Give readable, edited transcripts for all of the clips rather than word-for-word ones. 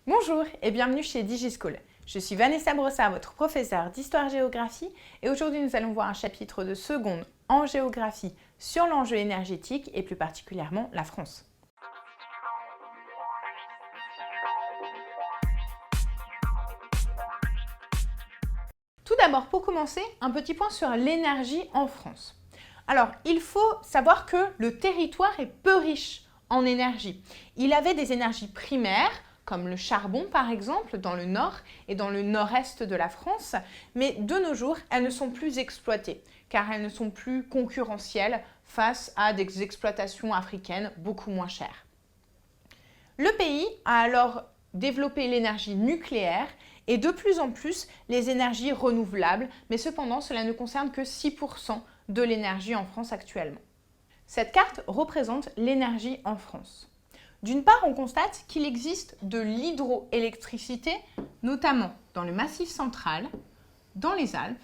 Bonjour et bienvenue chez DigiSchool. Je suis Vanessa Brossard, votre professeure d'histoire-géographie et aujourd'hui nous allons voir un chapitre de seconde en géographie sur l'enjeu énergétique et plus particulièrement la France. Tout d'abord, pour commencer, un petit point sur l'énergie en France. Alors, il faut savoir que le territoire est peu riche en énergie. Il avait des énergies primaires, comme le charbon par exemple, dans le nord et dans le nord-est de la France, mais de nos jours, elles ne sont plus exploitées, car elles ne sont plus concurrentielles face à des exploitations africaines beaucoup moins chères. Le pays a alors développé l'énergie nucléaire et de plus en plus les énergies renouvelables, mais cependant cela ne concerne que 6% de l'énergie en France actuellement. Cette carte représente l'énergie en France. D'une part, on constate qu'il existe de l'hydroélectricité, notamment dans le Massif central, dans les Alpes,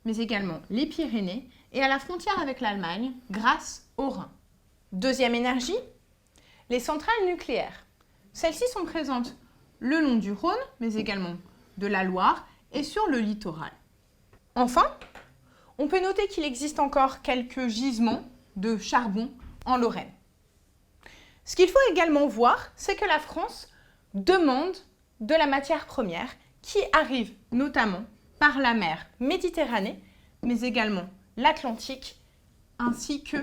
mais également les Pyrénées et à la frontière avec l'Allemagne grâce au Rhin. Deuxième énergie, les centrales nucléaires. Celles-ci sont présentes le long du Rhône, mais également de la Loire et sur le littoral. Enfin, on peut noter qu'il existe encore quelques gisements de charbon en Lorraine. Ce qu'il faut également voir, c'est que la France demande de la matière première qui arrive notamment par la mer Méditerranée, mais également l'Atlantique, ainsi que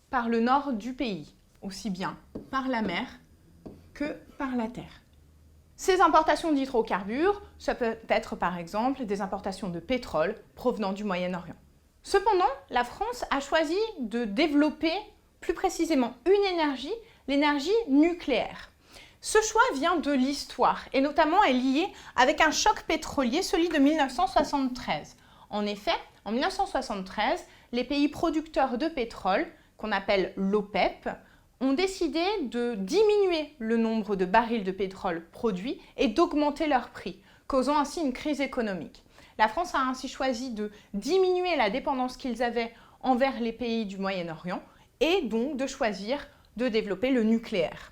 par le nord du pays, aussi bien par la mer que par la terre. Ces importations d'hydrocarbures, ça peut être par exemple des importations de pétrole provenant du Moyen-Orient. Cependant, la France a choisi de développer plus précisément une énergie, l'énergie nucléaire. Ce choix vient de l'histoire et notamment est lié avec un choc pétrolier, celui de 1973. En effet, en 1973, les pays producteurs de pétrole, qu'on appelle l'OPEP, ont décidé de diminuer le nombre de barils de pétrole produits et d'augmenter leur prix, causant ainsi une crise économique. La France a ainsi choisi de diminuer la dépendance qu'ils avaient envers les pays du Moyen-Orient et donc de choisir de développer le nucléaire.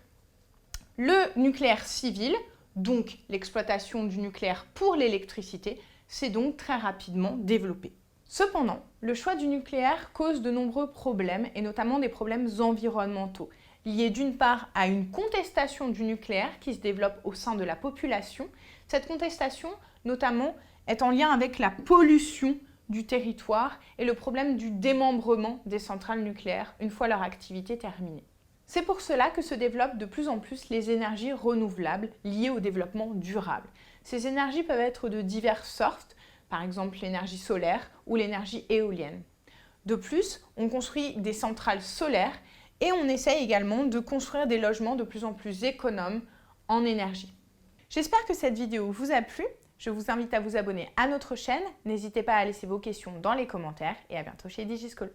Le nucléaire civil, donc l'exploitation du nucléaire pour l'électricité, s'est donc très rapidement développé. Cependant, le choix du nucléaire cause de nombreux problèmes et notamment des problèmes environnementaux, liés d'une part à une contestation du nucléaire qui se développe au sein de la population. Cette contestation, notamment, est en lien avec la pollution du territoire et le problème du démembrement des centrales nucléaires une fois leur activité terminée. C'est pour cela que se développent de plus en plus les énergies renouvelables liées au développement durable. Ces énergies peuvent être de diverses sortes, par exemple l'énergie solaire ou l'énergie éolienne. De plus, on construit des centrales solaires et on essaye également de construire des logements de plus en plus économes en énergie. J'espère que cette vidéo vous a plu. Je vous invite à vous abonner à notre chaîne. N'hésitez pas à laisser vos questions dans les commentaires et à bientôt chez DigiSchool.